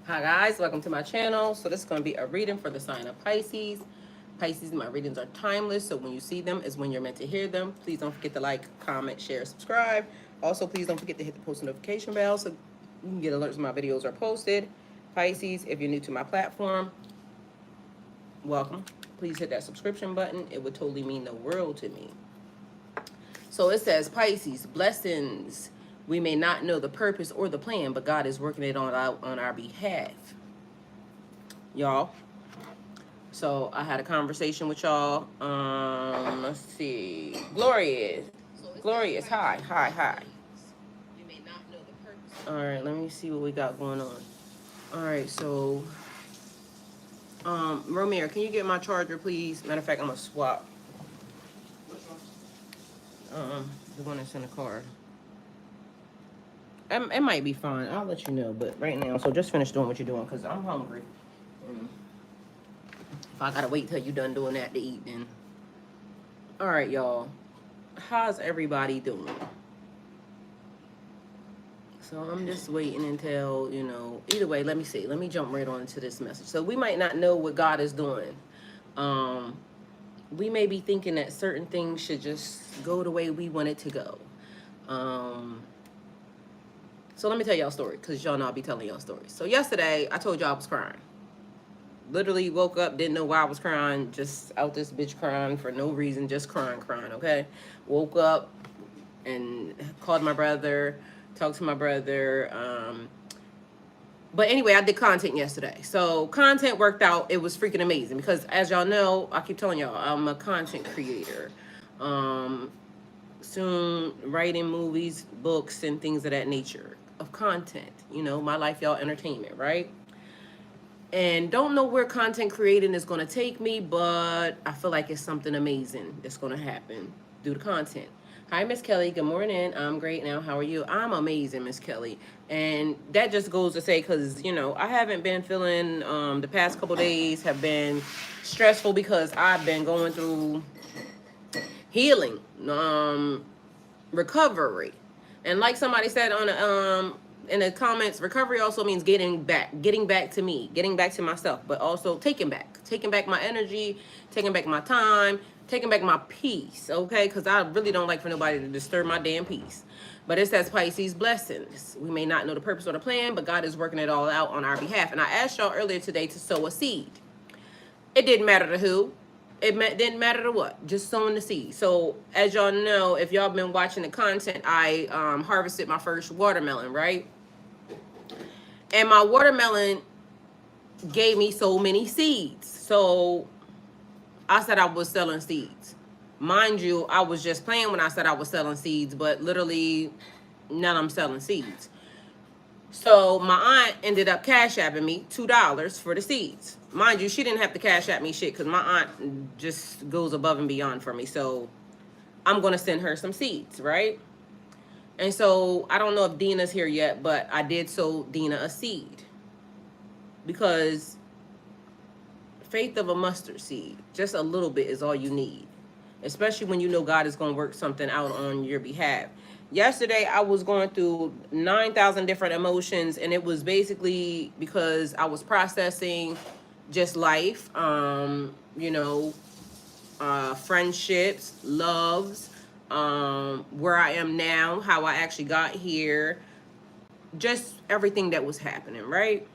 Hi guys, welcome to my channel. So this is going to be a reading for the sign of Pisces. Pisces, my readings are timeless, so when you see them is when you're meant to hear them. Please don't forget to like, comment, share, subscribe. Also, please don't forget to hit the post notification bell so you can get alerts when my videos are posted. Pisces, if you're new to my platform, welcome. Please hit that subscription button. It would totally mean the world to me. So it says, Pisces, blessings. We may not know the purpose or the plan, but God is working it on our behalf. Y'all. So I had a conversation with y'all. Let's see. Glorious. Hi. All right, let me see what we got going on. All right, so Romeo, can you get my charger, please? Matter of fact, I'm gonna swap. The one that's in the car. It might be fine. I'll let you know, but right now, so just finish doing what you're doing because I'm hungry. And if I gotta wait till you're done doing that to eat, then. All right, y'all. How's everybody doing? So I'm just waiting until, either way, let me see. Let me jump right on into this message. So we might not know what God is doing. We may be thinking that certain things should just go the way we want it to go. So let me tell y'all a story, because y'all know I'll be telling y'all stories. So yesterday, I told y'all I was crying. Literally woke up, didn't know why I was crying, just out this bitch crying for no reason, just crying, okay? Woke up and called my brother, talked to my brother. But anyway, I did content yesterday. So content worked out. It was freaking amazing because as y'all know, I keep telling y'all, I'm a content creator. Soon writing movies, books, and things of that nature of content. My life, y'all, entertainment, right? And don't know where content creating is going to take me, but I feel like it's something amazing that's going to happen due to content. Hi, Miss Kelly. Good morning. I'm great now. How are you? I'm amazing, Miss Kelly. And that just goes to say, because, I haven't been feeling, the past couple days have been stressful because I've been going through healing, recovery. And like somebody said on in the comments, recovery also means getting back to me, getting back to myself, but also taking back my energy, taking back my time, taking back my peace, okay? Because I really don't like for nobody to disturb my damn peace. But it says Pisces blessings. We may not know the purpose or the plan, but God is working it all out on our behalf. And I asked y'all earlier today to sow a seed. It didn't matter to who. Didn't matter to what. Just sowing the seed. So as y'all know, if y'all been watching the content, I harvested my first watermelon, right? And my watermelon gave me so many seeds. So I said I was selling seeds. Mind you, I was just playing when I said I was selling seeds, but literally now I'm selling seeds. So my aunt ended up cash apping me $2 for the seeds. Mind you, she didn't have to cash app me shit because my aunt just goes above and beyond for me. So I'm going to send her some seeds, right? And so I don't know if Dina's here yet, but I did sow Dina a seed. Because faith of a mustard seed, just a little bit is all you need. Especially when you know God is going to work something out on your behalf. Yesterday, I was going through 9,000 different emotions, and it was basically because I was processing just life, friendships, loves, where I am now, how I actually got here, just everything that was happening, right?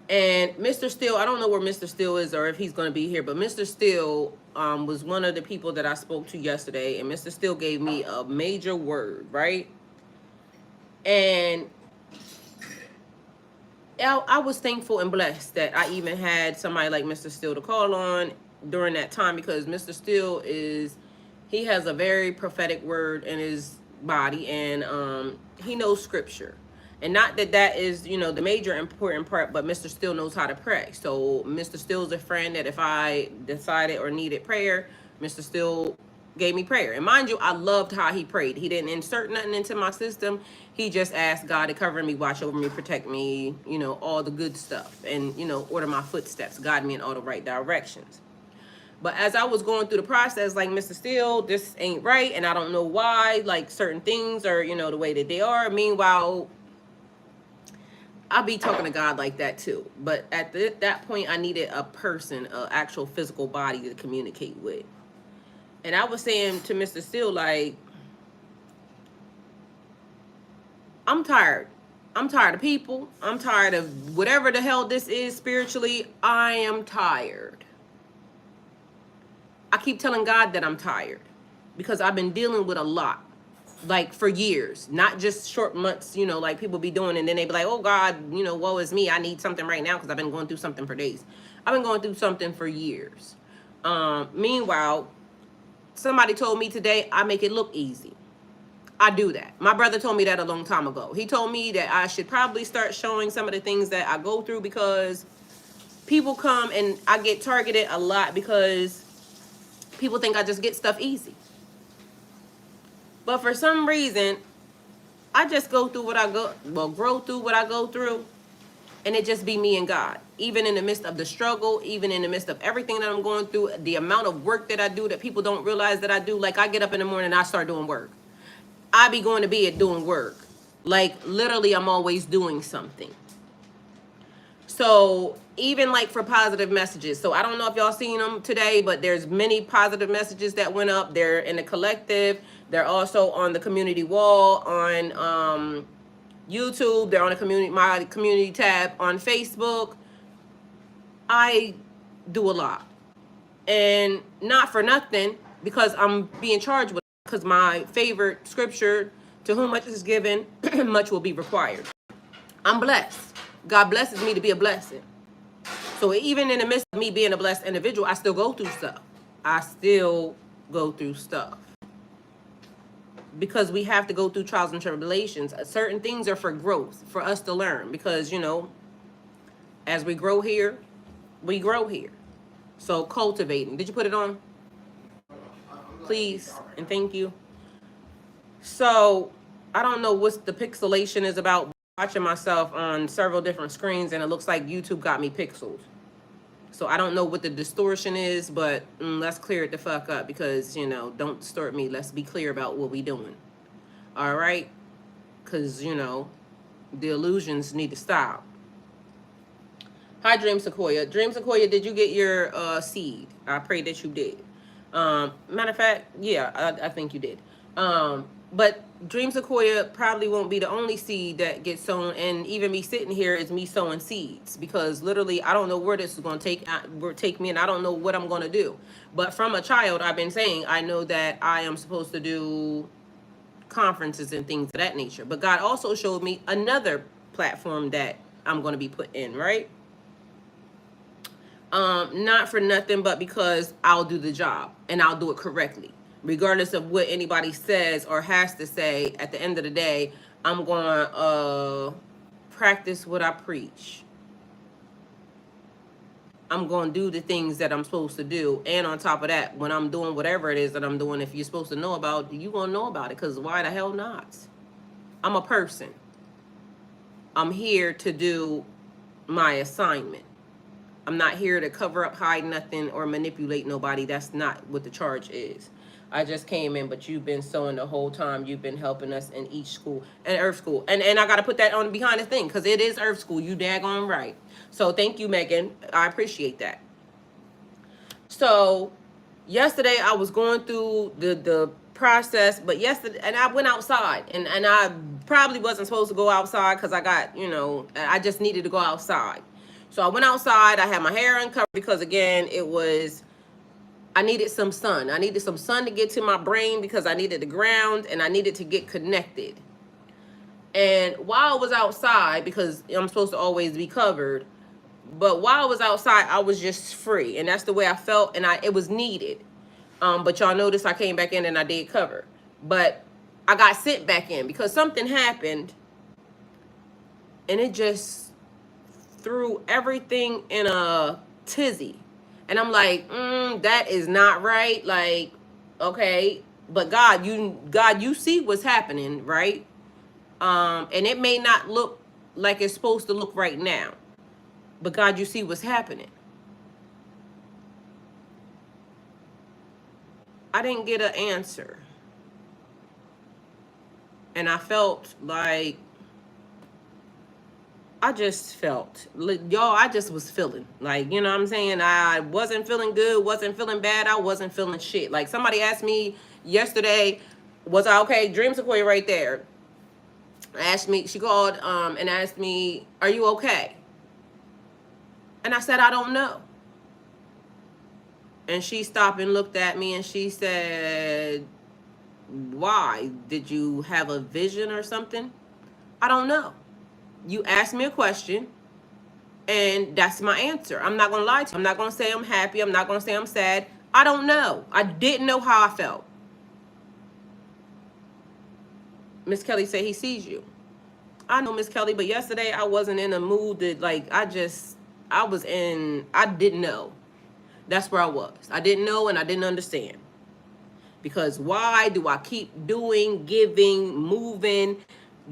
And Mr. Steele, I don't know where Mr. Steele is or if he's going to be here, but Mr. Steele was one of the people that I spoke to yesterday, and Mr. Steele gave me a major word, right? And I was thankful and blessed that I even had somebody like Mr. Steele to call on during that time, because Mr. Steele he has a very prophetic word in his body, and he knows scripture. And not that that is, the major important part, but Mr. Steele knows how to pray. So Mr. Steele's a friend that if I decided or needed prayer, Mr. Steele gave me prayer. And mind you, I loved how he prayed. He didn't insert nothing into my system. He just asked God to cover me, watch over me, protect me, all the good stuff. And, order my footsteps, guide me in all the right directions. But as I was going through the process, like, Mr. Steele, this ain't right, and I don't know why, like, certain things are, the way that they are. Meanwhile, I'll be talking to God like that too. But at that point, I needed a person, an actual physical body to communicate with. And I was saying to Mr. Steele, like, I'm tired. I'm tired of people. I'm tired of whatever the hell this is spiritually. I am tired. I keep telling God that I'm tired because I've been dealing with a lot, like for years, not just short months, you know, like people be doing, and then they be like, oh God, you know, woe is me. I need something right now because I've been going through something for days. I've been going through something for years. Meanwhile, somebody told me today I make it look easy. I do that. My brother told me that a long time ago. He told me that I should probably start showing some of the things that I go through because people come and I get targeted a lot because people think I just get stuff easy. But for some reason, I just go through what I grow through what I go through, and it just be me and God. Even in the midst of the struggle, even in the midst of everything that I'm going through, the amount of work that I do that people don't realize that I do. Like I get up in the morning and I start doing work. I be going to bed doing work. Like literally I'm always doing something. So even like for positive messages. So I don't know if y'all seen them today, but there's many positive messages that went up. They're in the collective. They're also on the community wall on YouTube. They're on my community tab on Facebook. I do a lot. And not for nothing, because I'm being charged with, because my favorite scripture, to whom much is given, much will be required. I'm blessed. God blesses me to be a blessing. So even in the midst of me being a blessed individual, I still go through stuff. I still go through stuff. Because we have to go through trials and tribulations. Certain things are for growth, for us to learn. Because, you know, as we grow here, we grow here. So cultivating. Did you put it on? Please and thank you. So I don't know what the pixelation is about. Watching myself on several different screens, and it looks like YouTube got me pixeled. So I don't know what the distortion is, but let's clear it the fuck up because, you know, don't distort me. Let's be clear about what we doing. All right? Because, you know, the illusions need to stop. Hi, Dream Sequoia. Dream Sequoia, did you get your seed? I pray that you did. Matter of fact, yeah, I think you did. But Dream Sequoia probably won't be the only seed that gets sown, and even me sitting here is me sowing seeds because literally I don't know where this is going to take me, and I don't know what I'm going to do. But from a child, I've been saying I know that I am supposed to do conferences and things of that nature. But God also showed me another platform that I'm going to be put in, right? Not for nothing, but because I'll do the job and I'll do it correctly. Regardless of what anybody says or has to say, at the end of the day, I'm going to practice what I preach. I'm going to do the things that I'm supposed to do. And on top of that, when I'm doing whatever it is that I'm doing, if you're supposed to know about it, you're going to know about it. Because why the hell not? I'm a person. I'm here to do my assignment. I'm not here to cover up, hide nothing, or manipulate nobody. That's not what the charge is. I just came in, but you've been sewing the whole time. You've been helping us in each school and Earth School. And I got to put that on behind the thing because it is Earth School. You daggone right. So thank you, Megan. I appreciate that. So yesterday I was going through the process, but yesterday, and I went outside, and I probably wasn't supposed to go outside because I got, you know, I just needed to go outside. So I went outside. I had my hair uncovered because, again, I needed some sun. I needed some sun to get to my brain because I needed the ground and I needed to get connected. And while I was outside, because I'm supposed to always be covered, but while I was outside, I was just free. And that's the way I felt, and it was needed. But y'all notice I came back in and I did cover. But I got sent back in because something happened, and it just threw everything in a tizzy. And I'm like, that is not right. Like, okay, but God, you see what's happening, right? And it may not look like it's supposed to look right now, but God, you see what's happening. I didn't get an answer. And I felt like I just felt, y'all, I just was feeling. Like, you know what I'm saying? I wasn't feeling good, wasn't feeling bad, I wasn't feeling shit. Like, somebody asked me yesterday, was I okay? Dream Sequoia right there. Asked me, she called and asked me, are you okay? And I said, I don't know. And she stopped and looked at me and she said, why? Did you have a vision or something? I don't know. You asked me a question and that's my answer. I'm not going to lie to you. I'm not going to say I'm happy. I'm not going to say I'm sad. I don't know. I didn't know how I felt. Miss Kelly said he sees you. I know, Miss Kelly, but yesterday I wasn't in a mood that, like, I didn't know. That's where I was. I didn't know and I didn't understand. Because why do I keep doing, giving, moving,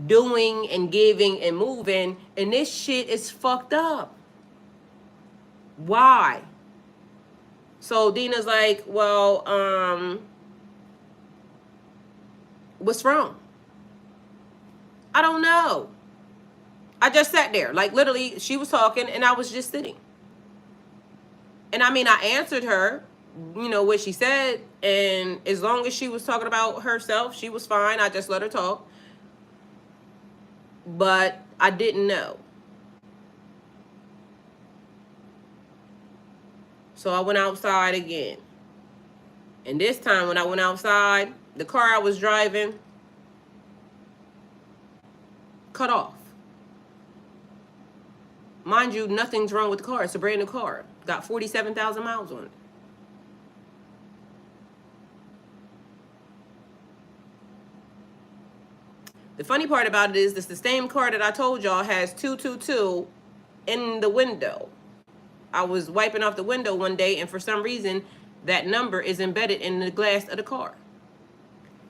doing and giving and moving, and this shit is fucked up? Why? So Dina's like, well, what's wrong? I don't know. I just sat there. Like, literally, she was talking and I was just sitting. And I mean, I answered her, you know, what she said. And as long as she was talking about herself, she was fine. I just let her talk. But I didn't know. So I went outside again. And this time when I went outside, the car I was driving cut off. Mind you, nothing's wrong with the car. It's a brand new car. Got 47,000 miles on it. The funny part about it is this the same car that I told y'all has 222 in the window. I was wiping off the window one day and for some reason that number is embedded in the glass of the car.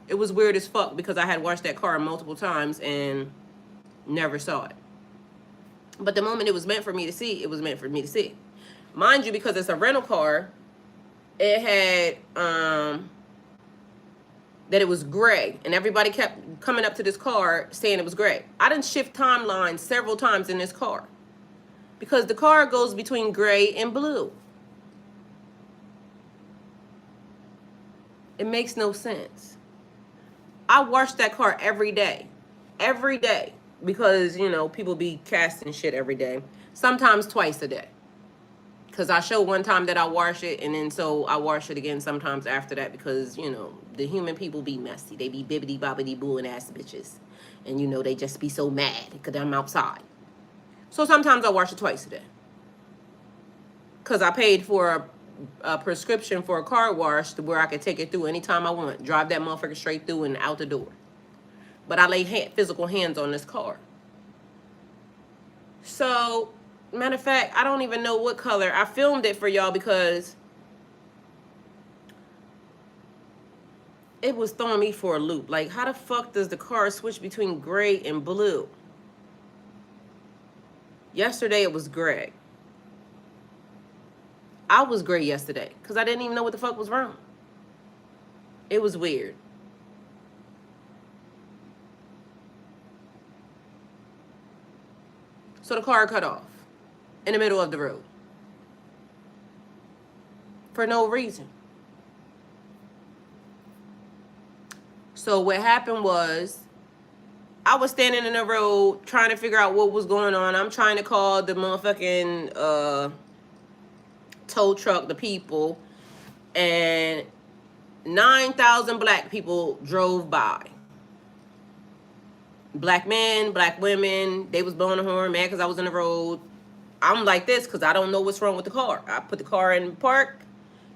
It was weird as fuck because I had washed that car multiple times and never saw it. But the moment it was meant for me to see, it was meant for me to see. Mind you, because it's a rental car, it had that it was gray, and everybody kept coming up to this car saying it was gray. I done shift timelines several times in this car because the car goes between gray and blue. It makes no sense. I wash that car every day, because, you know, people be casting shit every day, sometimes twice a day. Because I show one time that I wash it, and then so I wash it again sometimes after that because, you know, the human people be messy. They be bibbity bobbity booing ass bitches. And, you know, they just be so mad because I'm outside. So sometimes I wash it twice a day. Because I paid for a prescription for a car wash to where I could take it through anytime I want. Drive that motherfucker straight through and out the door. But I lay physical hands on this car. So, matter of fact, I don't even know what color. I filmed it for y'all because it was throwing me for a loop. Like, how the fuck does the car switch between gray and blue? Yesterday it was gray. I was gray yesterday because I didn't even know what the fuck was wrong. It was weird. So the car cut off in the middle of the road for no reason. So what happened was I was standing in the road trying to figure out what was going on. I'm trying to call the motherfucking tow truck, the people, and 9,000 black people drove by. Black men, black women, they was blowing the horn, mad because I was in the road. I'm like this because I don't know what's wrong with the car. I put the car in park.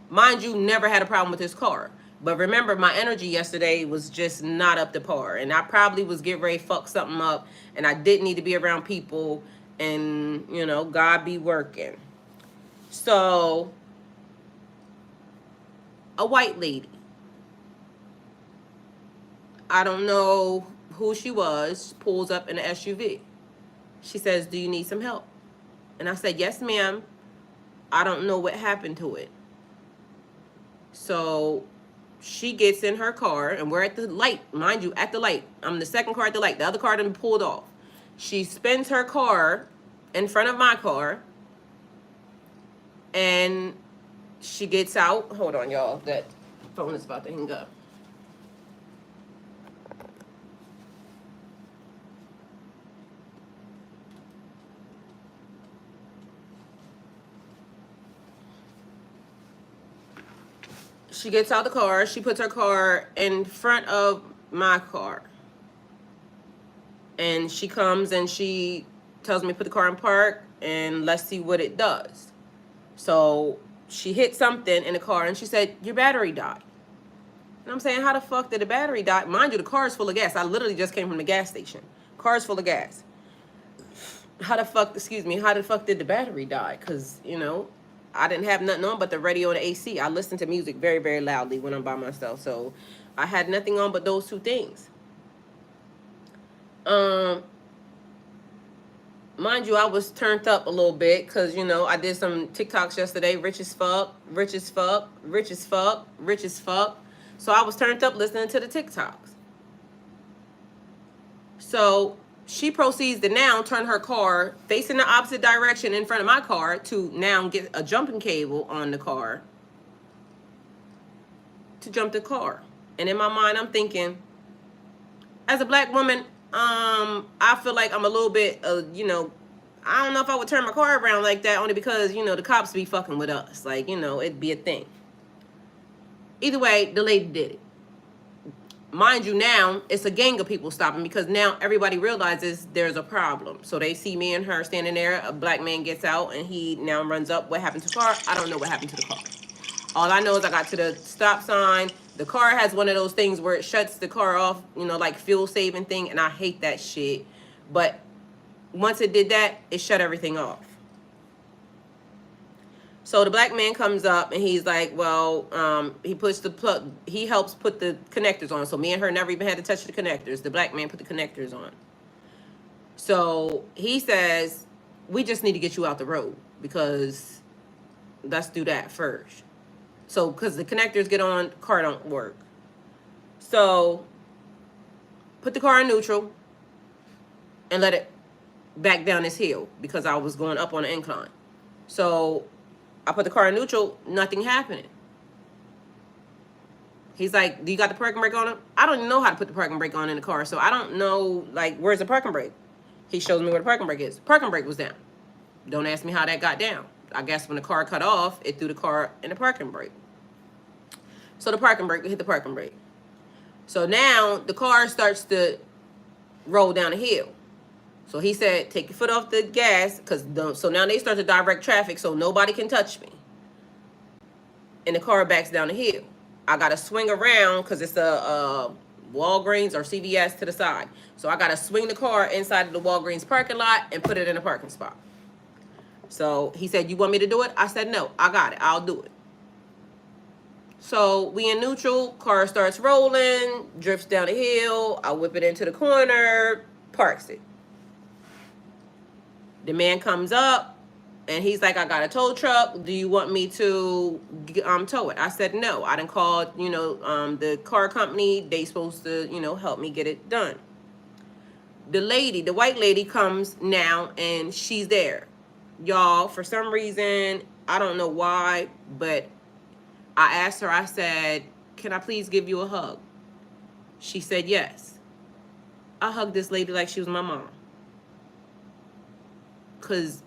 Mind you, never had a problem with this car. But remember, my energy yesterday was just not up to par. And I probably was getting ready to fuck something up. And I didn't need to be around people. And, you know, God be working. So, a white lady. I don't know who she was, pulls up in an SUV. She says, do you need some help? And I said, yes, ma'am. I don't know what happened to it. So she gets in her car, and we're at the light. Mind you, at the light. I'm the second car at the light. The other car done pulled off. She spins her car in front of my car, and she gets out. Hold on, y'all. That phone is about to hang up. She gets out the car. She puts her car in front of my car. And she comes and she tells me to put the car in park and let's see what it does. So she hit something in the car and she said, your battery died. And I'm saying, how the fuck did the battery die? Mind you, the car is full of gas. I literally just came from the gas station. Car's full of gas. How the fuck, excuse me, how the fuck did the battery die? Because, you know, I didn't have nothing on but the radio and the AC. I listen to music very, very loudly when I'm by myself. So I had nothing on but those two things. Mind you, I was turned up a little bit because, you know, I did some TikToks yesterday. Rich as fuck, rich as fuck, rich as fuck, rich as fuck. So I was turned up listening to the TikToks. So she proceeds to now turn her car facing the opposite direction in front of my car to now get a jumping cable on the car to jump the car. And in my mind, I'm thinking, as a black woman, I feel like I'm a little bit, you know, I don't know if I would turn my car around like that, only because, you know, the cops be fucking with us. Like, you know, it'd be a thing. Either way, the lady did it. Mind you, now it's a gang of people stopping because now everybody realizes there's a problem. So they see me and her standing there. A black man gets out and he now runs up. What happened to the car? I don't know what happened to the car. All I know is I got to the stop sign. The car has one of those things where it shuts the car off, you know, like fuel saving thing. And I hate that shit. But once it did that, it shut everything off. So the black man comes up and he's like, well, he puts the plug, he helps put the connectors on. So me and her never even had to touch the connectors. The black man put the connectors on. So he says, we just need to get you out the road because let's do that first. So, because the connectors get on, car don't work. So, put the car in neutral and let it back down this hill because I was going up on an incline. So, I put the car in neutral, nothing happening. He's like, do you got the parking brake on it? I don't even know how to put the parking brake on in the car, so I don't know, like, where's the parking brake? He shows me where the parking brake is. Parking brake was down. Don't ask me how that got down. I guess when the car cut off, it threw the car in the parking brake. So the parking brake, we hit the parking brake. So now the car starts to roll down the hill. So he said, take your foot off the gas, so now they start to direct traffic so nobody can touch me. And the car backs down the hill. I got to swing around because it's a Walgreens or CVS to the side. So I got to swing the car inside of the Walgreens parking lot and put it in a parking spot. So he said, you want me to do it? I said, no, I got it. I'll do it. So we in neutral, car starts rolling, drifts down the hill. I whip it into the corner, parks it. The man comes up and he's like, I got a tow truck. Do you want me to tow it? I said, no. I done called, you know, the car company. They supposed to, you know, help me get it done. The lady, the white lady comes now and she's there. Y'all, for some reason, I don't know why, but I asked her, I said, can I please give you a hug? She said yes. I hugged this lady like she was my mom. Because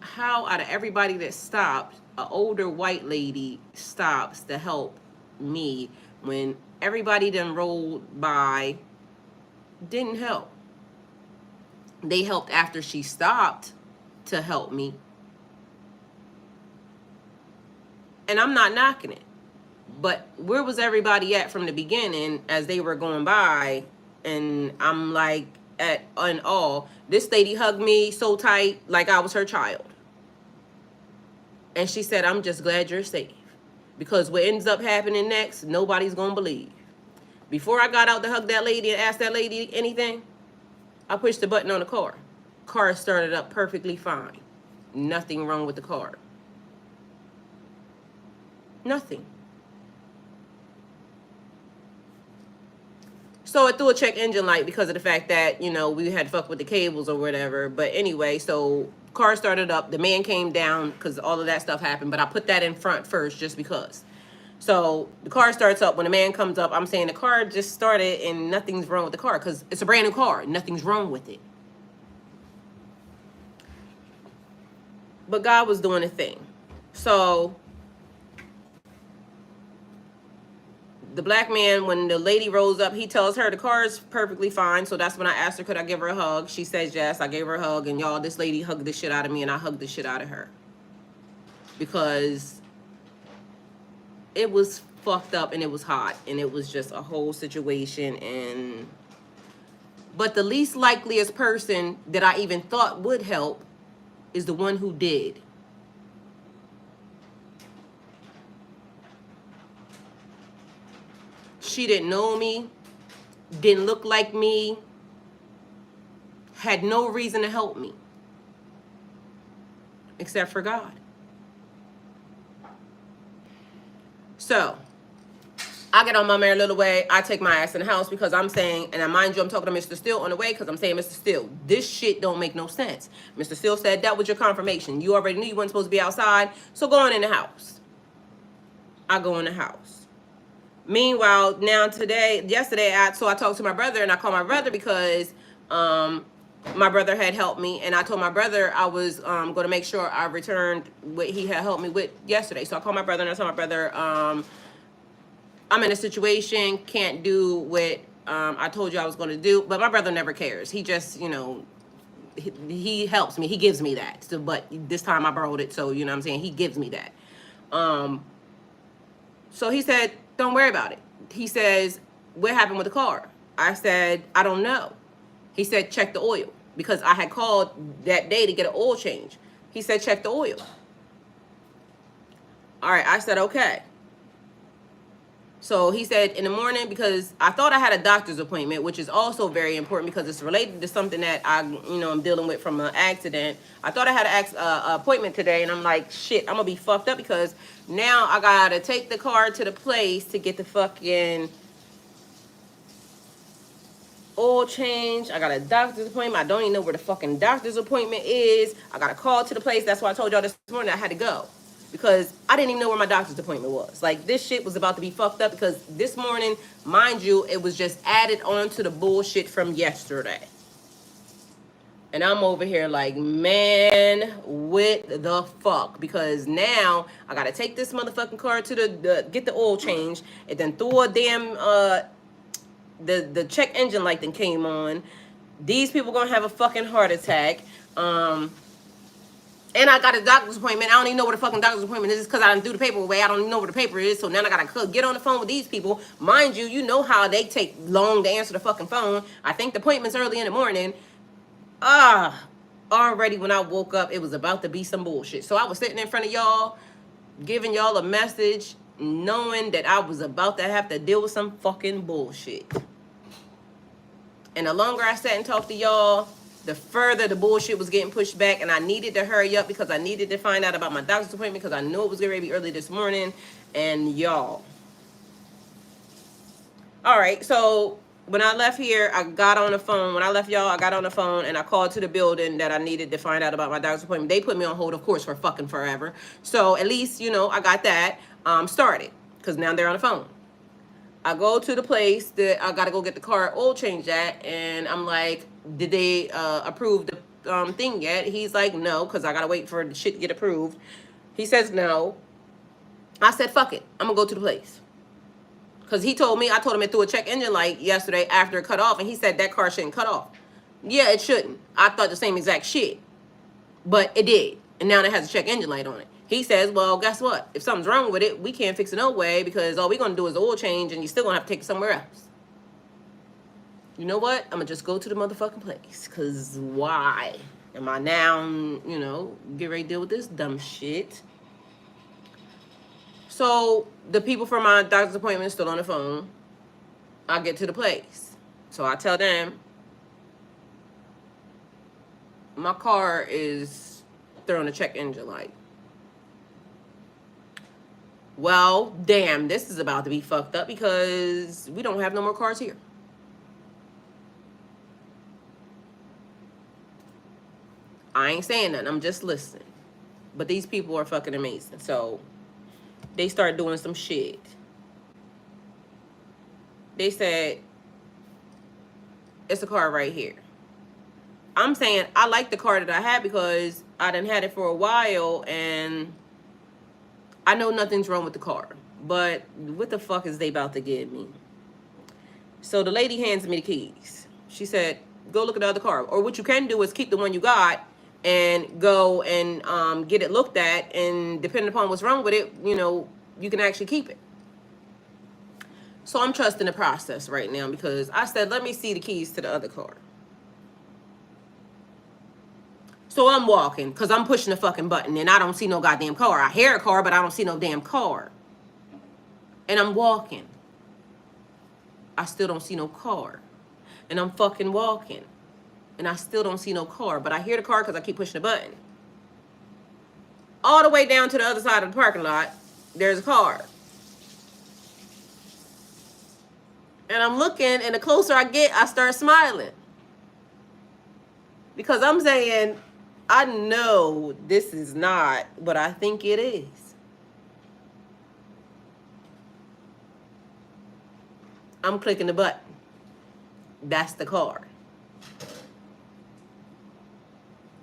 how out of everybody that stopped, an older white lady stops to help me when everybody done rolled by, didn't help. They helped after she stopped to help me. And I'm not knocking it. But where was everybody at from the beginning as they were going by? And I'm like, in awe. This lady hugged me so tight like I was her child. And she said, I'm just glad you're safe. Because what ends up happening next, nobody's going to believe. Before I got out to hug that lady and ask that lady anything, I pushed the button on the car. Car started up perfectly fine. Nothing wrong with the car. Nothing. So it threw a check engine light because of the fact that, you know, we had fucked with the cables or whatever. But anyway, so car started up. The man came down because all of that stuff happened. But I put that in front first just because. So the car starts up. When the man comes up, I'm saying the car just started and nothing's wrong with the car because it's a brand new car. Nothing's wrong with it. But God was doing a thing. So the black man, when the lady rolls up, he tells her the car is perfectly fine. So that's when I asked her, could I give her a hug? She says yes. I gave her a hug. And y'all, this lady hugged the shit out of me and I hugged the shit out of her. Because it was fucked up and it was hot. And it was just a whole situation. But the least likeliest person that I even thought would help is the one who did. She didn't know me, didn't look like me, had no reason to help me, except for God. So, I get on my merry little way. I take my ass in the house because I'm saying, and I mind you, I'm talking to Mr. Steele on the way because I'm saying, Mr. Steele, this shit don't make no sense. Mr. Steele said that was your confirmation. You already knew you weren't supposed to be outside, so go on in the house. I go in the house. Meanwhile, yesterday, I talked to my brother and I called my brother because my brother had helped me. And I told my brother I was going to make sure I returned what he had helped me with yesterday. So I called my brother and I told my brother, I'm in a situation, can't do what I told you I was going to do. But my brother never cares. He just, you know, he helps me. He gives me that. So, but this time I borrowed it. So, you know what I'm saying? He gives me that. So he said, don't worry about it. He says, what happened with the car? I said, I don't know. He said, check the oil. Because I had called that day to get an oil change. He said, check the oil. All right, I said, okay. So he said in the morning, because I thought I had a doctor's appointment, which is also very important because it's related to something that I'm dealing with from an accident. I thought I had an appointment today, and I'm like, shit, I'm gonna be fucked up because now I gotta take the car to the place to get the fucking oil change. I got a doctor's appointment. I don't even know where the fucking doctor's appointment is. I got a call to the place. That's why I told y'all this morning I had to go. Because I didn't even know where my doctor's appointment was. Like, this shit was about to be fucked up because this morning, mind you, it was just added on to the bullshit from yesterday. And I'm over here like, man, what the fuck? Because now I got to take this motherfucking car to get the oil change. And then throw a damn, the check engine light that came on. These people going to have a fucking heart attack. And I got a doctor's appointment. I don't even know where the fucking doctor's appointment is because I didn't do the paper away. I don't even know where the paper is. So now I got to get on the phone with these people. Mind you, you know how they take long to answer the fucking phone. I think the appointment's early in the morning. Already when I woke up, it was about to be some bullshit. So I was sitting in front of y'all, giving y'all a message, knowing that I was about to have to deal with some fucking bullshit. And the longer I sat and talked to y'all, the further the bullshit was getting pushed back, and I needed to hurry up because I needed to find out about my doctor's appointment because I knew it was going to be early this morning. And y'all. All right, so when I left here, I got on the phone. When I left y'all, I got on the phone and I called to the building that I needed to find out about my doctor's appointment. They put me on hold, of course, for fucking forever. So at least, I got that started because now they're on the phone. I go to the place that I got to go get the car oil changed at, and I'm like, did they approve the thing yet? He's like, no, because I got to wait for the shit to get approved. He says no. I said, fuck it. I'm going to go to the place. Because I told him it threw a check engine light yesterday after it cut off, and he said that car shouldn't cut off. Yeah, it shouldn't. I thought the same exact shit. But it did. And now it has a check engine light on it. He says, well, guess what? If something's wrong with it, we can't fix it no way because all we're going to do is the oil change and you're still going to have to take it somewhere else. You know what? I'm going to just go to the motherfucking place because why? Am I now, get ready to deal with this dumb shit? So the people from my doctor's appointment are still on the phone. I get to the place. So I tell them, my car is throwing a check engine light. Well, damn, this is about to be fucked up because we don't have no more cars here. I ain't saying nothing. I'm just listening. But these people are fucking amazing. So they start doing some shit. They said, it's a car right here. I'm saying I like the car that I had because I done had it for a while and I know nothing's wrong with the car. But what the fuck is they about to give me? So the lady hands me the keys. She said, go look at the other car. Or what you can do is keep the one you got and go and get it looked at. And depending upon what's wrong with it, you know, you can actually keep it. So I'm trusting the process right now because I said, let me see the keys to the other car. So I'm walking because I'm pushing the fucking button and I don't see no goddamn car. I hear a car, but I don't see no damn car. And I'm walking. I still don't see no car. And I'm fucking walking. And I still don't see no car. But I hear the car because I keep pushing the button. All the way down to the other side of the parking lot, there's a car. And I'm looking, and the closer I get, I start smiling. Because I'm saying, I know this is not what I think it is. I'm clicking the button. That's the car.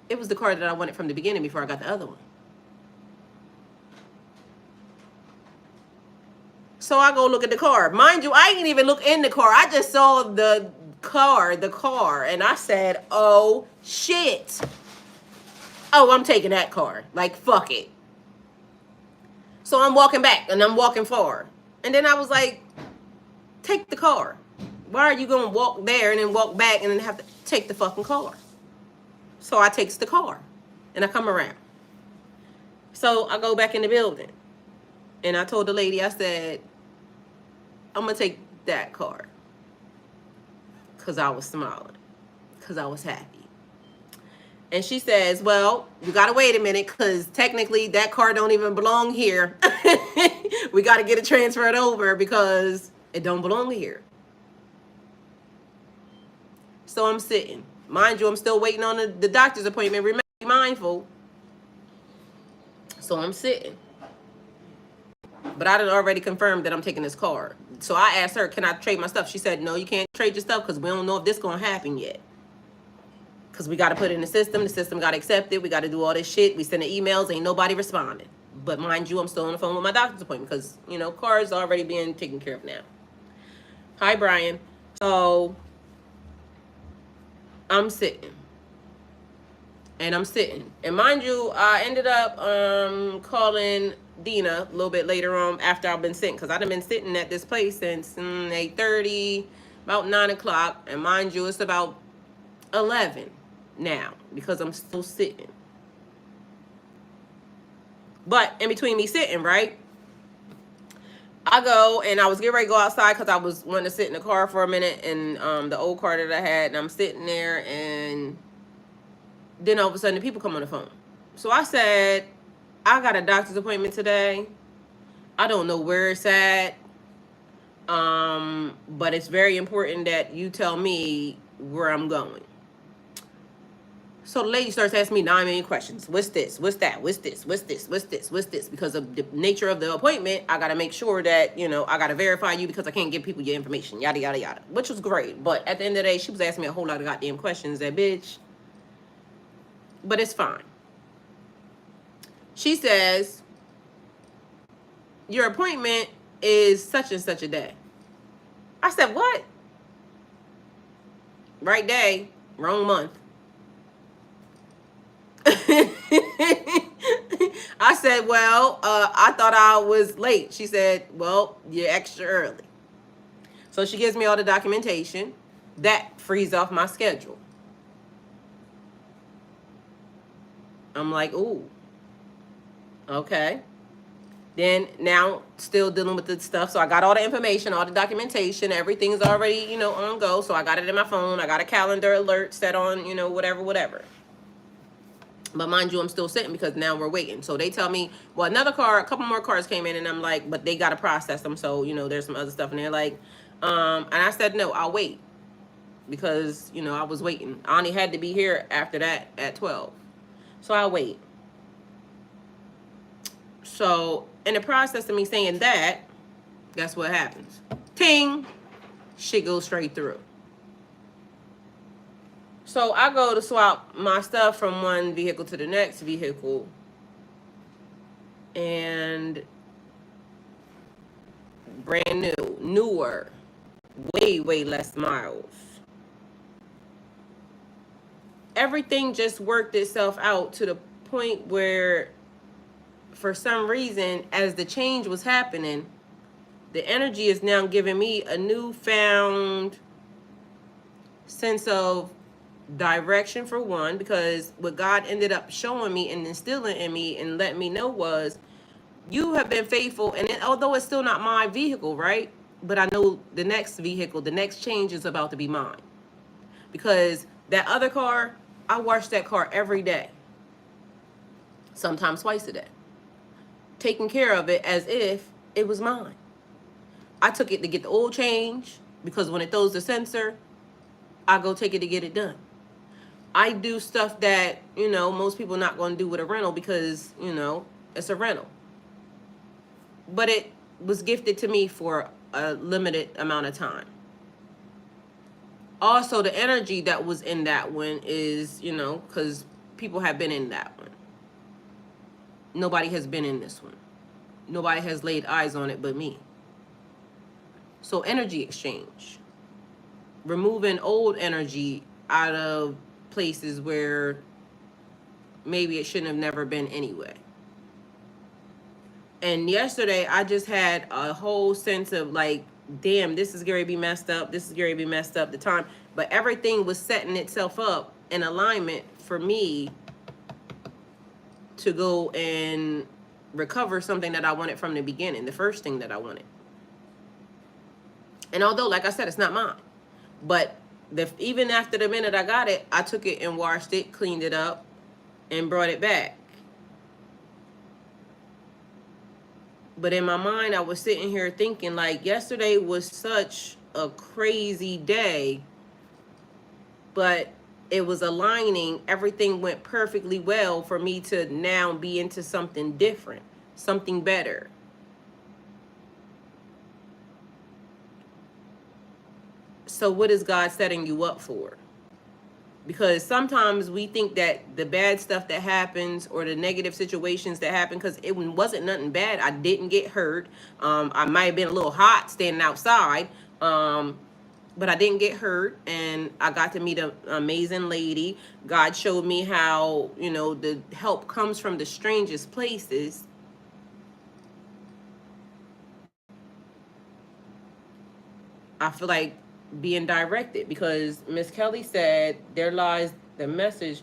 It was the car that I wanted from the beginning before I got the other one. So I go look at the car. Mind you, I didn't even look in the car. I just saw the car, and I said, oh, shit. Oh, I'm taking that car. Like, fuck it. So I'm walking back, and I'm walking forward. And then I was like, take the car. Why are you going to walk there and then walk back and then have to take the fucking car? So I takes the car, and I come around. So I go back in the building, and I told the lady, I said, I'm going to take that car. Because I was smiling. Because I was happy. And she says, well, you got to wait a minute because technically that car don't even belong here. We got to get it transferred over because it don't belong here. So I'm sitting. Mind you, I'm still waiting on the doctor's appointment. Remember, be mindful. So I'm sitting. But I done already confirmed that I'm taking this car. So I asked her, can I trade my stuff? She said, no, you can't trade your stuff because we don't know if this is going to happen yet. Because we got to put it in the system. The system got to accept it. We got to do all this shit. We send the emails. Ain't nobody responding. But mind you, I'm still on the phone with my doctor's appointment because, you know, car's already being taken care of now. Hi, Brian. So I'm sitting. And I'm sitting. And mind you, I ended up calling Dina a little bit later on after I've been sitting. Because I've been sitting at this place since 8:30, about 9 o'clock. And mind you, it's about 11 now because I'm still sitting. But in between me sitting, right, I go and I was getting ready to go outside because I was wanting to sit in the car for a minute in the old car that I had. And I'm sitting there and then all of a sudden the people come on the phone. So I said, I got a doctor's appointment today. I don't know where it's at. But it's very important that you tell me where I'm going. So the lady starts asking me 9 million questions. What's this? What's that? What's this? What's this? What's this? What's this? Because of the nature of the appointment, I got to make sure that, you know, I got to verify you because I can't give people your information. Yada, yada, yada. Which was great. But at the end of the day, she was asking me a whole lot of goddamn questions. That bitch. But it's fine. She says, your appointment is such and such a day. I said, what? Right day, wrong month. I said, well, I thought I was late. She said, well, you're extra early. So she gives me all the documentation. That frees off my schedule. I'm like, ooh, okay. Then now still dealing with the stuff. So I got all the information, all the documentation. Everything's already, you know, on go. So I got it in my phone. I got a calendar alert set on, you know, whatever. But mind you, I'm still sitting because now we're waiting. So they tell me, well, a couple more cars came in. And I'm like, but they got to process them. So, you know, there's some other stuff. And they're like, and I said, no, I'll wait. Because, you know, I was waiting. I only had to be here after that at 12. So I wait. So in the process of me saying that, guess what happens? Ting! Shit goes straight through. So I go to swap my stuff from one vehicle to the next vehicle. And brand new, newer, way, way less miles. Everything just worked itself out to the point where, for some reason, as the change was happening, the energy is now giving me a newfound sense of direction, for one, because what God ended up showing me and instilling in me and letting me know was, you have been faithful, and although it's still not my vehicle, right? But I know the next vehicle, the next change is about to be mine. Because that other car, I wash that car every day. Sometimes twice a day. Taking care of it as if it was mine. I took it to get the oil change, because when it throws the sensor, I go take it to get it done. I do stuff that, most people not going to do with a rental because, it's a rental. But it was gifted to me for a limited amount of time. Also, the energy that was in that one is, because people have been in that one. Nobody has been in this one. Nobody has laid eyes on it but me. So energy exchange. Removing old energy out of places where maybe it shouldn't have never been anyway. And yesterday, I just had a whole sense of like, damn, this is going to be messed up. This is going to be messed up, the time. But everything was setting itself up in alignment for me to go and recover something that I wanted from the beginning, the first thing that I wanted. And although, like I said, it's not mine. But even after the minute I got it, I took it and washed it, cleaned it up, and brought it back. But in my mind, I was sitting here thinking, like, yesterday was such a crazy day, but it was aligning. Everything went perfectly well for me to now be into something different, something better. So what is God setting you up for? Because sometimes we think that the bad stuff that happens or the negative situations that happen, because it wasn't nothing bad. I didn't get hurt. I might have been a little hot standing outside, but I didn't get hurt. And I got to meet an amazing lady. God showed me how, the help comes from the strangest places. I feel like being directed, because Miss Kelly said therein lies the message.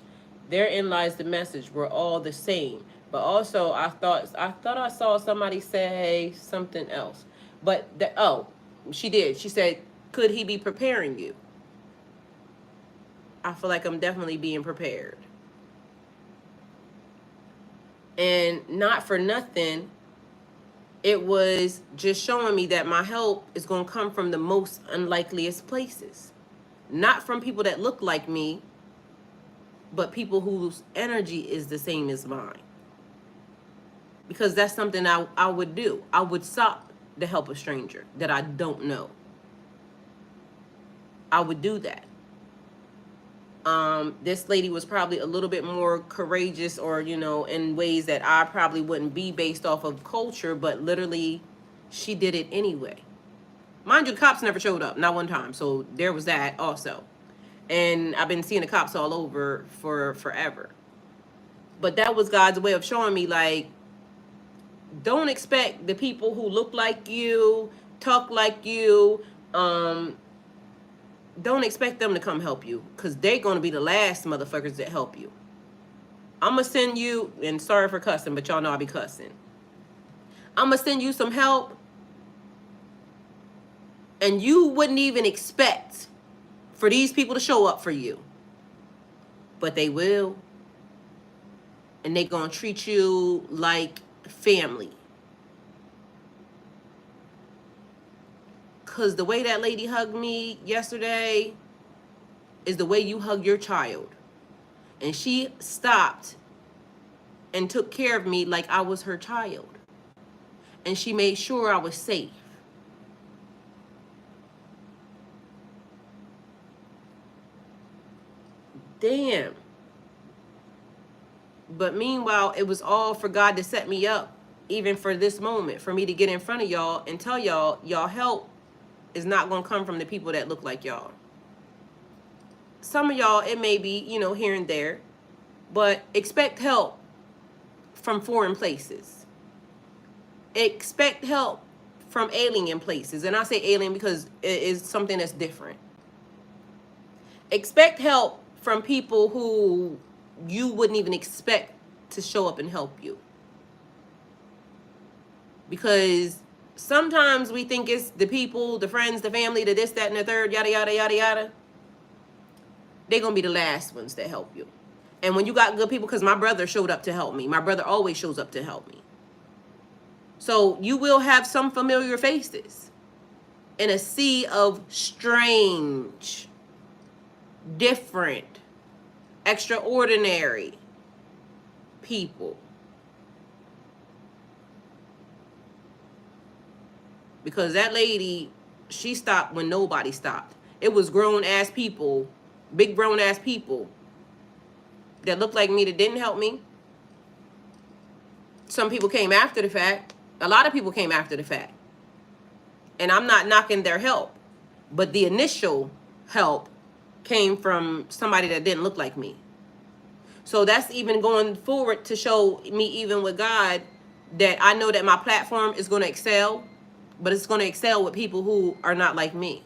We're all the same. But also I thought I saw somebody say something else. But she did. She said, could he be preparing you? I feel like I'm definitely being prepared. And not for nothing, it was just showing me that my help is going to come from the most unlikeliest places. Not from people that look like me, but people whose energy is the same as mine. Because that's something I would do. I would stop to help a stranger that I don't know. I would do that. This lady was probably a little bit more courageous, or, in ways that I probably wouldn't be based off of culture, but literally she did it anyway. Mind you, the cops never showed up, not one time. So there was that also. And I've been seeing the cops all over for forever. But that was God's way of showing me, like, don't expect the people who look like you, talk like you, don't expect them to come help you, because they're going to be the last motherfuckers that help you. I'm going to send you, and sorry for cussing, but y'all know I be cussing. I'm going to send you some help, and you wouldn't even expect for these people to show up for you. But they will. And they're going to treat you like family. Because the way that lady hugged me yesterday is the way you hug your child. And she stopped and took care of me like I was her child. And she made sure I was safe. Damn. But meanwhile, it was all for God to set me up, even for this moment, for me to get in front of y'all and tell y'all, y'all help is not going to come from the people that look like y'all. Some of y'all, it may be, you know, here and there, but expect help from foreign places. Expect help from alien places. And I say alien because it is something that's different. Expect help from people who you wouldn't even expect to show up and help you. Because sometimes we think it's the people, the friends, the family, the this, that, and the third, yada, yada, yada, yada. They're going to be the last ones that help you. And when you got good people, because my brother showed up to help me. My brother always shows up to help me. So you will have some familiar faces in a sea of strange, different, extraordinary people. Because that lady, she stopped when nobody stopped. It was grown-ass people, big grown-ass people that looked like me that didn't help me. Some people came after the fact. A lot of people came after the fact. And I'm not knocking their help. But the initial help came from somebody that didn't look like me. So that's even going forward to show me, even with God, that I know that my platform is going to excel, but it's going to excel with people who are not like me.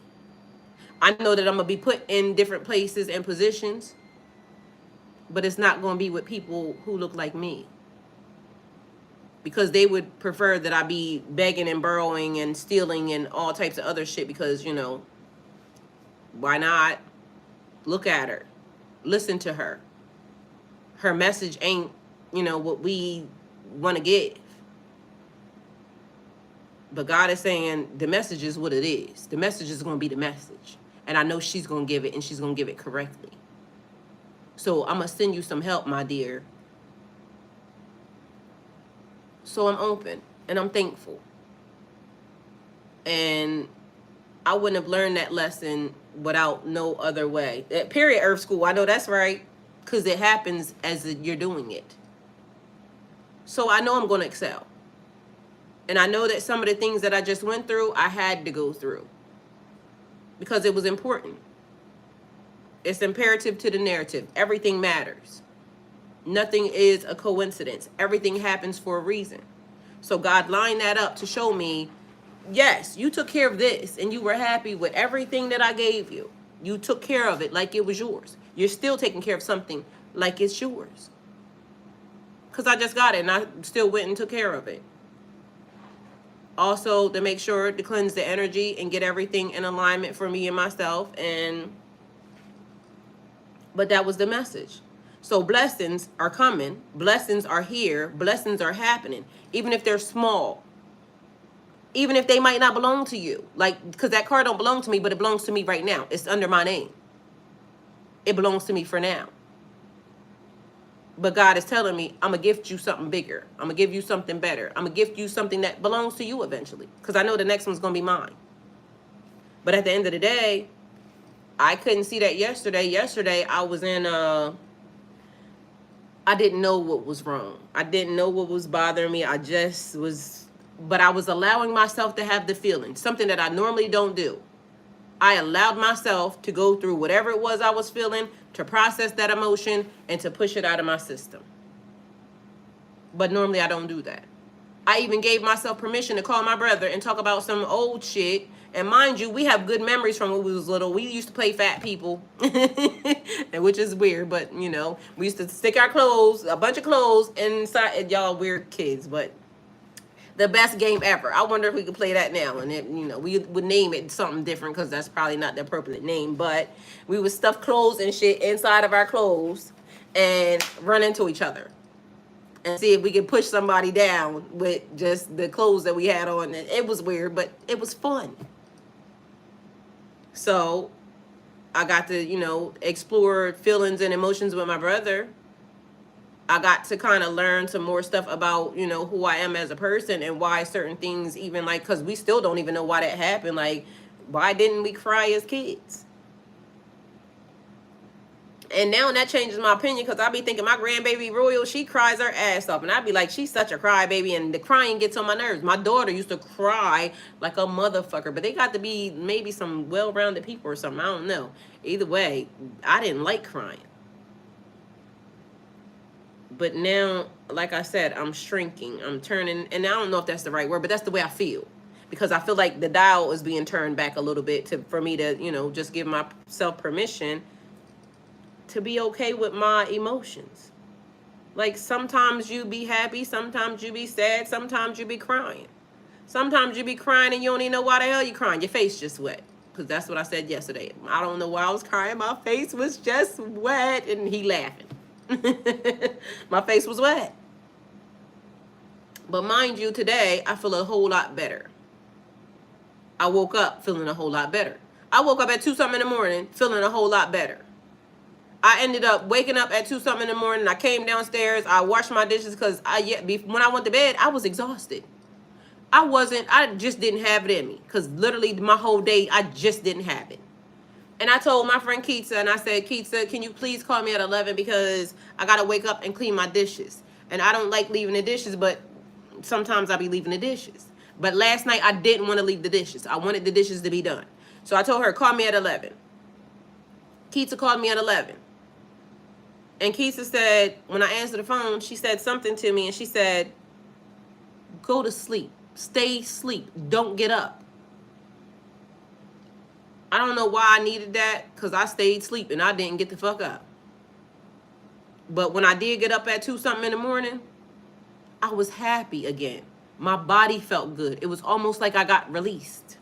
I know that I'm going to be put in different places and positions, but it's not going to be with people who look like me. Because they would prefer that I be begging and borrowing and stealing and all types of other shit because, you know, why not? Look at her. Listen to her. Her message ain't, you know, what we want to give. But God is saying the message is what it is. The message is going to be the message. And I know she's going to give it, and she's going to give it correctly. So I'm going to send you some help, my dear. So I'm open, and I'm thankful. And I wouldn't have learned that lesson without no other way. Period, Earth School. I know that's right, because it happens as you're doing it. So I know I'm going to excel. And I know that some of the things that I just went through, I had to go through. Because it was important. It's imperative to the narrative. Everything matters. Nothing is a coincidence. Everything happens for a reason. So God lined that up to show me, yes, you took care of this and you were happy with everything that I gave you. You took care of it like it was yours. You're still taking care of something like it's yours. Because I just got it and I still went and took care of it. Also, to make sure to cleanse the energy and get everything in alignment for me and myself. But that was the message. So blessings are coming. Blessings are here. Blessings are happening. Even if they're small. Even if they might not belong to you. Like, because that car don't belong to me, but it belongs to me right now. It's under my name. It belongs to me for now. But God is telling me, I'm going to gift you something bigger. I'm going to give you something better. I'm going to gift you something that belongs to you eventually. Because I know the next one's going to be mine. But at the end of the day, I couldn't see that yesterday. Yesterday, I was in, I didn't know what was wrong. I didn't know what was bothering me. I just was, but I was allowing myself to have the feeling. Something that I normally don't do. I allowed myself to go through whatever it was I was feeling, to process that emotion, and to push it out of my system. But normally I don't do that. I even gave myself permission to call my brother and talk about some old shit. And mind you, we have good memories from when we was little. We used to play fat people, which is weird, but you know, we used to stick our clothes, a bunch of clothes inside. And y'all weird kids, but the best game ever. I wonder if we could play that now. And it, you know, we would name it something different because that's probably not the appropriate name. But we would stuff clothes and shit inside of our clothes and run into each other. And see if we could push somebody down with just the clothes that we had on. It was weird, but it was fun. So I got to, you know, explore feelings and emotions with my brother. I got to kind of learn some more stuff about, you know, who I am as a person and why certain things, even like, because we still don't even know why that happened. Like, why didn't we cry as kids? And now that changes my opinion, because I be thinking my grandbaby Royal, she cries her ass off. And I be like, she's such a crybaby, and the crying gets on my nerves. My daughter used to cry like a motherfucker, but they got to be maybe some well-rounded people or something. I don't know. Either way, I didn't like crying. But now, like I said, I'm shrinking. I'm turning, and I don't know if that's the right word, but that's the way I feel. Because I feel like the dial is being turned back a little bit for me to, you know, just give myself permission to be okay with my emotions. Like, sometimes you be happy, sometimes you be sad, sometimes you be crying. Sometimes you be crying and you don't even know why the hell you crying. Your face just wet. Because that's what I said yesterday. I don't know why I was crying. My face was just wet. And he laughing. My face was wet. But mind you, today, I feel a whole lot better. I woke up feeling a whole lot better. I woke up at 2 something in the morning feeling a whole lot better. I ended up waking up at 2 something in the morning. I came downstairs. I washed my dishes because when I went to bed, I was exhausted. I just didn't have it in me. Because literally my whole day, I just didn't have it. And I told my friend Keitsa, and I said, Keitsa, can you please call me at 11 because I got to wake up and clean my dishes. And I don't like leaving the dishes, but sometimes I be leaving the dishes. But last night, I didn't want to leave the dishes. I wanted the dishes to be done. So I told her, call me at 11. Keitsa called me at 11. And Keisha said, when I answered the phone, she said something to me, and she said, go to sleep. Stay asleep. Don't get up. I don't know why I needed that, because I stayed asleep and I didn't get the fuck up. But when I did get up at 2 something in the morning, I was happy again. My body felt good. It was almost like I got released.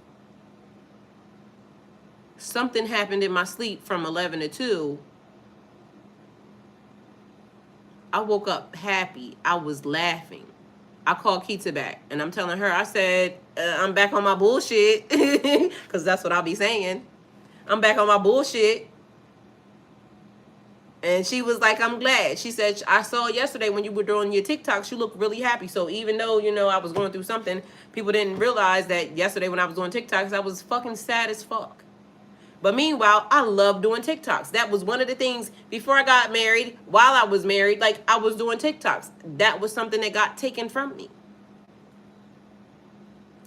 Something happened in my sleep from 11 to 2. I woke up happy. I was laughing. I called Keita back, and I'm telling her, I said, I'm back on my bullshit, because that's what I'll be saying. I'm back on my bullshit. And she was like, I'm glad. She said, I saw yesterday when you were doing your TikToks, you looked really happy. So even though, you know, I was going through something, people didn't realize that yesterday when I was doing TikToks, I was fucking sad as fuck. But meanwhile, I love doing TikToks. That was one of the things before I got married, while I was married, like I was doing TikToks. That was something that got taken from me.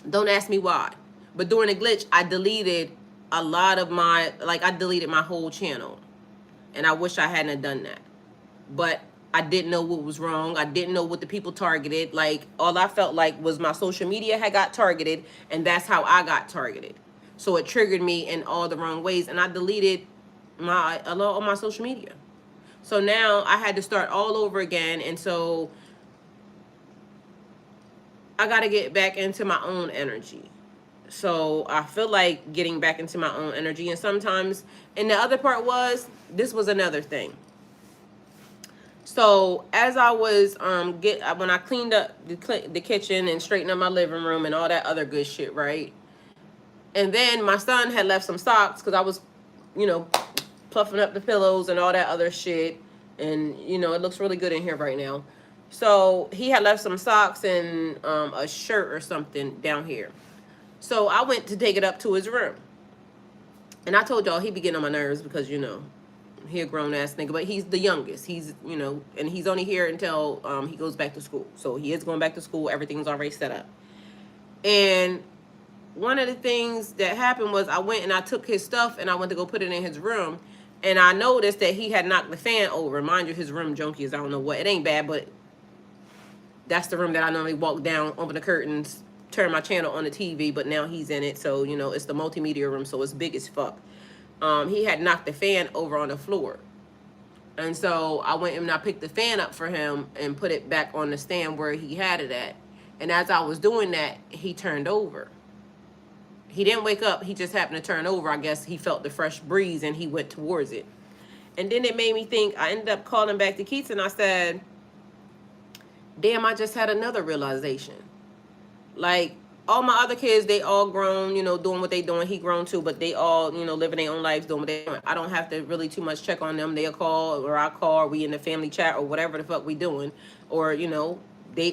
Don't ask me why. But during the glitch, I deleted a lot of I deleted my whole channel. And I wish I hadn't done that. But I didn't know what was wrong. I didn't know what the people targeted. Like, all I felt like was my social media had got targeted, and that's how I got targeted. So it triggered me in all the wrong ways, and I deleted a lot of my social media. So now I had to start all over again, and so I got to get back into my own energy. So I feel like getting back into my own energy, and sometimes, and the other part was, this was another thing. So as I was when I cleaned up the kitchen and straightened up my living room and all that other good shit, right? And then my son had left some socks because I was, you know, puffing up the pillows and all that other shit. And, you know, it looks really good in here right now. So he had left some socks and a shirt or something down here. So I went to take it up to his room. And I told y'all he be getting on my nerves because, you know, he a grown-ass nigga. But he's the youngest. He's, you know, and he's only here until he goes back to school. So he is going back to school. Everything's already set up. And one of the things that happened was I went and I took his stuff and I went to go put it in his room. And I noticed that he had knocked the fan over. Mind you, his room junky is I don't know what. It ain't bad, but that's the room that I normally walk down, open the curtains, turn my channel on the TV. But now he's in it. So, you know, it's the multimedia room. So it's big as fuck. He had knocked the fan over on the floor. And so I went and I picked the fan up for him and put it back on the stand where he had it at. And as I was doing that, he turned over. He didn't wake up. He just happened to turn over. I guess he felt the fresh breeze and he went towards it. And then it made me think, I ended up calling back to Keats and I said, damn, I just had another realization. Like, all my other kids, they all grown, you know, doing what they doing. He grown too, but they all, you know, living their own lives, doing what they doing. I don't have to really too much check on them. They'll call or I call, or we in the family chat or whatever the fuck we doing. Or, you know,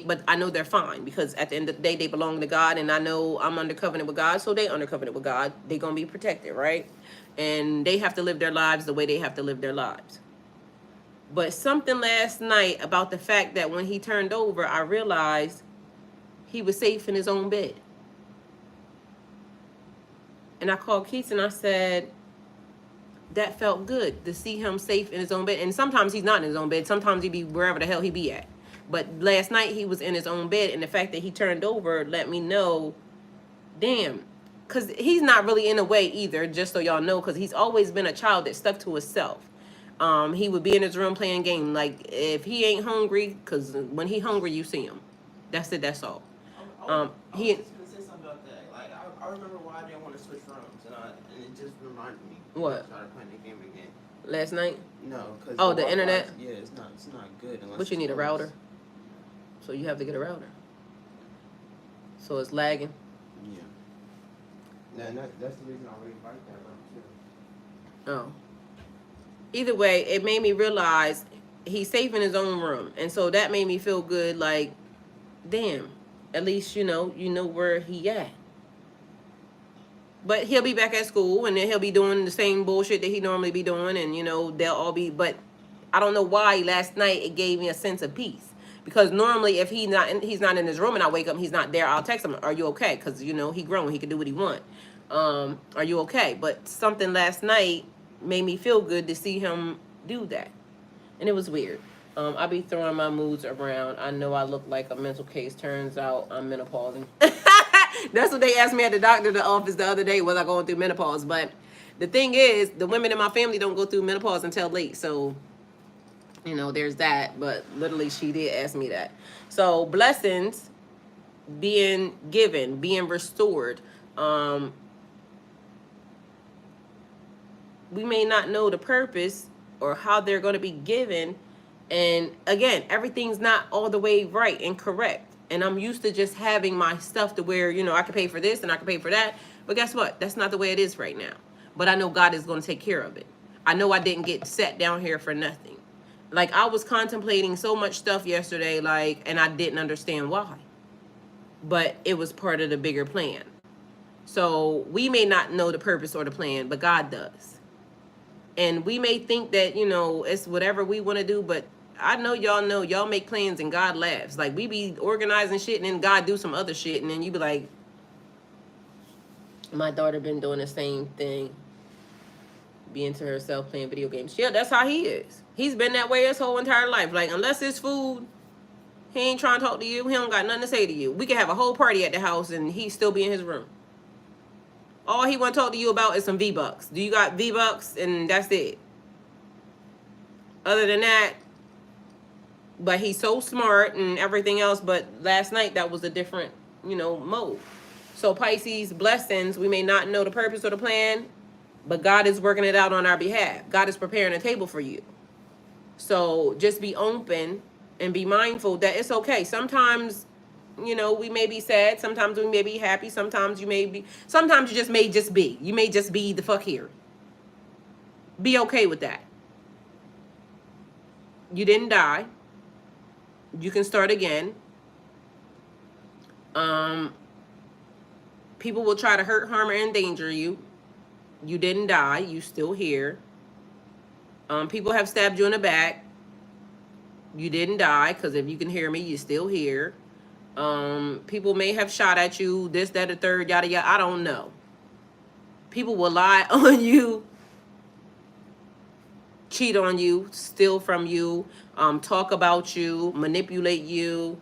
but I know they're fine because at the end of the day, they belong to God, and I know I'm under covenant with God, so they under covenant with God. They gonna be protected, right? And they have to live their lives the way they have to live their lives. But something last night about the fact that when he turned over, I realized he was safe in his own bed. And I called Keith and I said, that felt good to see him safe in his own bed. And sometimes he's not in his own bed. Sometimes he be wherever the hell he be at. But last night he was in his own bed. And the fact that he turned over let me know, damn. Because he's not really in a way either, just so y'all know. Because he's always been a child that stuck to himself. He would be in his room playing game. Like, if he ain't hungry, because when he hungry, you see him. That's it, that's all. I was just gonna say something about that. Like, I remember why I didn't want to switch rooms, and it just reminded me. What? I started playing the game again. Last night? No, because the internet? Yeah, it's not good. But you need a router. So you have to get a router. So it's lagging. Yeah. That's the reason I really like that room too. Oh. Either way, it made me realize he's safe in his own room. And so that made me feel good, like, damn, at least, you know where he at. But he'll be back at school, and then he'll be doing the same bullshit that he normally be doing, and, you know, they'll all be, but I don't know why last night it gave me a sense of peace. Because normally if he's not in his room and I wake up and he's not there, I'll text him, are you okay? Because, you know, he grown, he can do what he want. Are you okay? But something last night made me feel good to see him do that. And it was weird. I be throwing my moods around. I know I look like a mental case. Turns out I'm menopausing. That's what they asked me at the doctor's office the other day, was I going through menopause? But the thing is, the women in my family don't go through menopause until late. So, you know, there's that. But literally, she did ask me that. So, blessings being given, being restored. We may not know the purpose or how they're going to be given. And again, everything's not all the way right and correct. And I'm used to just having my stuff to where, you know, I can pay for this and I can pay for that. But guess what? That's not the way it is right now. But I know God is going to take care of it. I know I didn't get set down here for nothing. Like, I was contemplating so much stuff yesterday, like, and I didn't understand why. But it was part of the bigger plan. So we may not know the purpose or the plan, but God does. And we may think that, you know, it's whatever we want to do, but I know y'all make plans and God laughs. Like, we be organizing shit and then God do some other shit, and then you be like, my daughter been doing the same thing, being to herself, playing video games. Yeah, that's how he is. He's been that way his whole entire life. Like, unless it's food, he ain't trying to talk to you. He don't got nothing to say to you. We could have a whole party at the house and he still be in his room. All he want to talk to you about is some V-Bucks. Do you got V-Bucks? And that's it. Other than that, but he's so smart and everything else. But last night, that was a different, you know, mode. So Pisces, blessings. We may not know the purpose or the plan, but God is working it out on our behalf. God is preparing a table for you. So just be open and be mindful that it's okay. Sometimes, you know, we may be sad. Sometimes we may be happy. Sometimes you just may just be. You may just be the fuck here. Be okay with that. You didn't die. You can start again. People will try to hurt, harm, or endanger you. You didn't die. You still here. People have stabbed you in the back. You didn't die, because if you can hear me, you're still here. People may have shot at you, this, that, or third, yada, yada. I don't know. People will lie on you, cheat on you, steal from you, talk about you, manipulate you.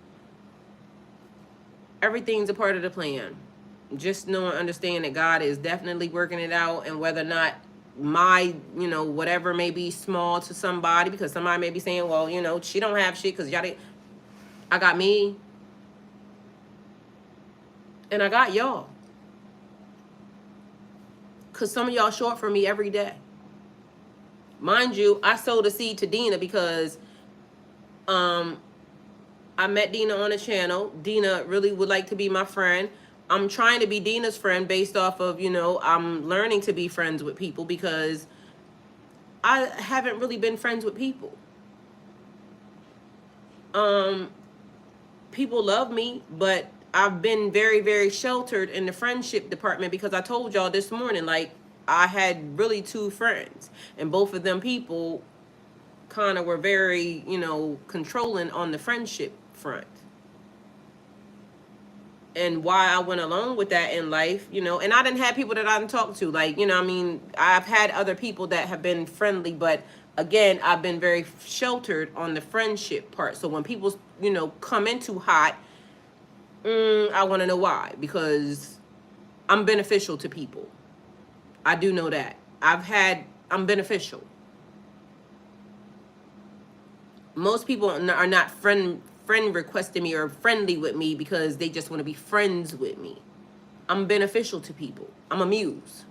Everything's a part of the plan. Just know and understand that God is definitely working it out, and whether or not my, you know, whatever may be small to somebody, because somebody may be saying, well, you know, she don't have shit because y'all didn't. I got me. And I got y'all. Because some of y'all show up for me every day. Mind you, I sowed a seed to Dina because I met Dina on the channel. Dina really would like to be my friend. I'm trying to be Dina's friend based off of, I'm learning to be friends with people because I haven't really been friends with people. Um, People love me, but I've been very, very sheltered in the friendship department because I told y'all this morning, like, I had really two friends, and both of them people kind of were very, controlling on the friendship front. And why I went along with that in life, and I didn't have people that I didn't talk to. Like, I've had other people that have been friendly, but again, I've been very sheltered on the friendship part. So when people, come in too hot, I want to know why. Because I'm beneficial to people. I do know that. I'm beneficial. Most people are not friend requesting me or friendly with me because they just want to be friends with me. I'm beneficial to people. I'm a muse.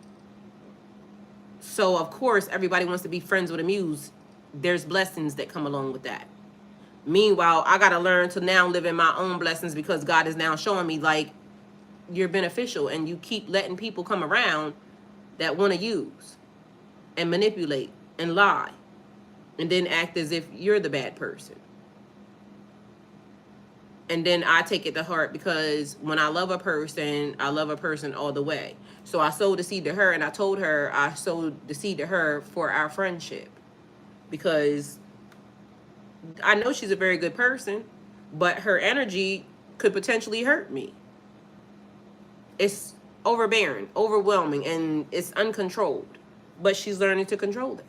So of course everybody wants to be friends with a muse. There's blessings that come along with that. Meanwhile, I got to learn to now live in my own blessings because God is now showing me, like, you're beneficial and you keep letting people come around that want to use and manipulate and lie and then act as if you're the bad person. And then I take it to heart because when I love a person all the way. So I sowed the seed to her, and I told her I sowed the seed to her for our friendship because I know she's a very good person, but her energy could potentially hurt me. It's overbearing, overwhelming, and it's uncontrolled, but she's learning to control it.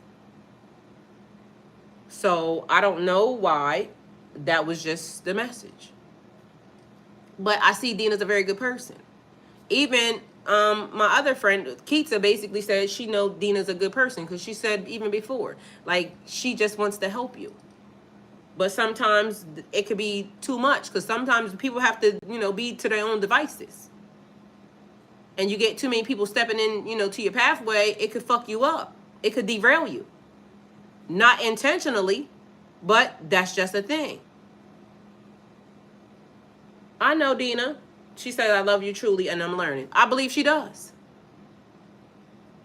So I don't know why. That was just the message. But I see Dina's a very good person. Even my other friend, Keitsa, basically said she know Dina's a good person because she said even before, like, she just wants to help you. But sometimes it could be too much because sometimes people have to, be to their own devices. And you get too many people stepping in, to your pathway, it could fuck you up. It could derail you. Not intentionally, but that's just a thing. I know Dina. She said, I love you truly, and I'm learning. I believe she does.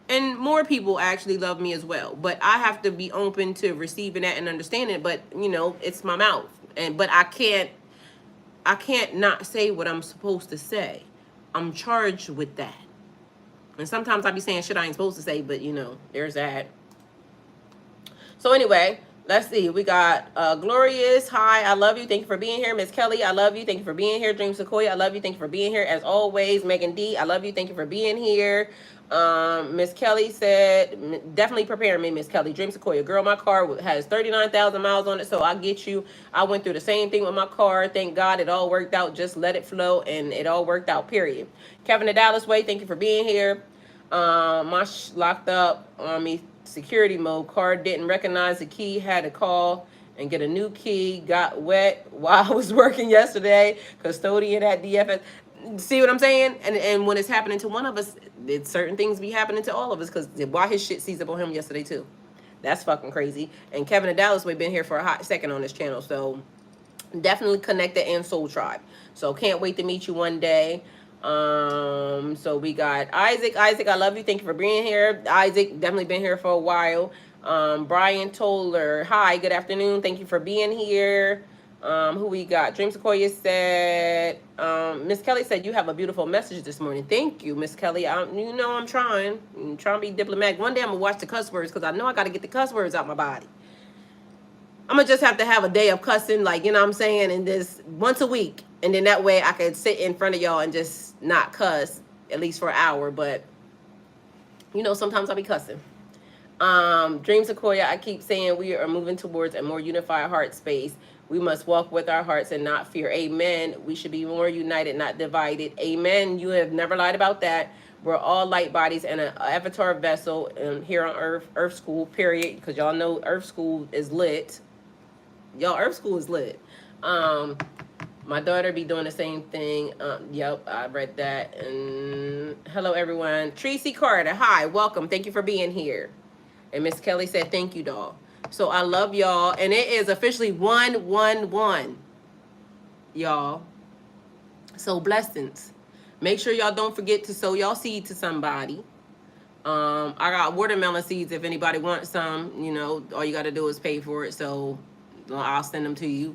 And more people actually love me as well. But I have to be open to receiving that and understanding it. But, it's my mouth. But I can't not say what I'm supposed to say. I'm charged with that. And sometimes I be saying shit I ain't supposed to say, but, there's that. So anyway, let's see. We got Glorious. Hi, I love you. Thank you for being here. Miss Kelly, I love you. Thank you for being here. Dream Sequoia, I love you. Thank you for being here. As always, Megan D, I love you. Thank you for being here. Miss Kelly said, definitely preparing me, Miss Kelly. Dream Sequoia, girl, my car has 39,000 miles on it, so I get you. I went through the same thing with my car. Thank God it all worked out. Just let it flow, and it all worked out, period. Kevin the Dallas Way, thank you for being here. My locked up on me. Security mode. Car didn't recognize the key. Had to call and get a new key. Got wet while I was working yesterday. Custodian at DFS. See what I'm saying? And when it's happening to one of us, certain things be happening to all of us because why his shit seized up on him yesterday too. That's fucking crazy. And Kevin and Dallas, we've been here for a hot second on this channel. So definitely connected and soul tribe. So can't wait to meet you one day. So we got Isaac. Isaac, I love you. Thank you for being here. Isaac, definitely been here for a while. Brian Toller, hi, good afternoon. Thank you for being here. Who we got? Dream Sequoia said, Miss Kelly said, you have a beautiful message this morning. Thank you, Miss Kelly. I'm trying. I'm trying to be diplomatic. One day I'm going to watch the cuss words because I know I got to get the cuss words out my body. I'm going to just have to have a day of cussing, like, what I'm saying, and just once a week. And then that way I could sit in front of y'all and just not cuss, at least for an hour. But, sometimes I'll be cussing. Dream Sequoia, I keep saying we are moving towards a more unified heart space. We must walk with our hearts and not fear. Amen. We should be more united, not divided. Amen. You have never lied about that. We're all light bodies and an avatar vessel here on Earth, Earth School, period. Because y'all know Earth School is lit. Y'all, Earth School is lit. My daughter be doing the same thing. Yep, I read that. And hello, everyone. Tracy Carter, hi, welcome. Thank you for being here. And Miss Kelly said, thank you, doll. So I love y'all. And it is officially 111, y'all. So blessings. Make sure y'all don't forget to sow y'all seed to somebody. I got watermelon seeds. If anybody wants some, you know, all you got to do is pay for it. So I'll send them to you.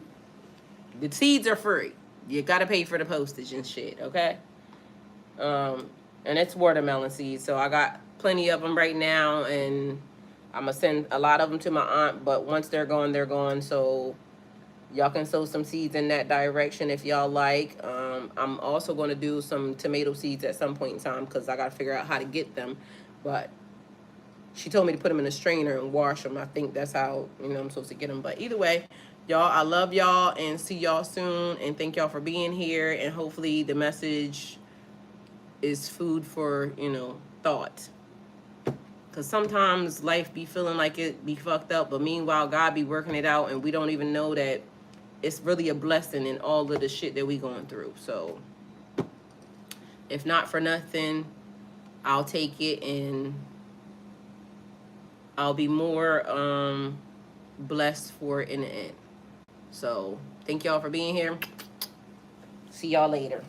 The seeds are free. You got to pay for the postage and shit, okay? And it's watermelon seeds. So I got plenty of them right now, and I'm going to send a lot of them to my aunt. But once they're gone, they're gone. So y'all can sow some seeds in that direction if y'all like. I'm also going to do some tomato seeds at some point in time because I got to figure out how to get them. But she told me to put them in a strainer and wash them. I think that's how, you know, I'm supposed to get them. But either way, y'all, I love y'all and see y'all soon. And thank y'all for being here. And hopefully the message is food for, you know, thought. Because sometimes life be feeling like it be fucked up. But meanwhile, God be working it out. And we don't even know that it's really a blessing in all of the shit that we going through. So if not for nothing, I'll take it and I'll be more blessed for it in the end. So thank y'all for being here. See y'all later.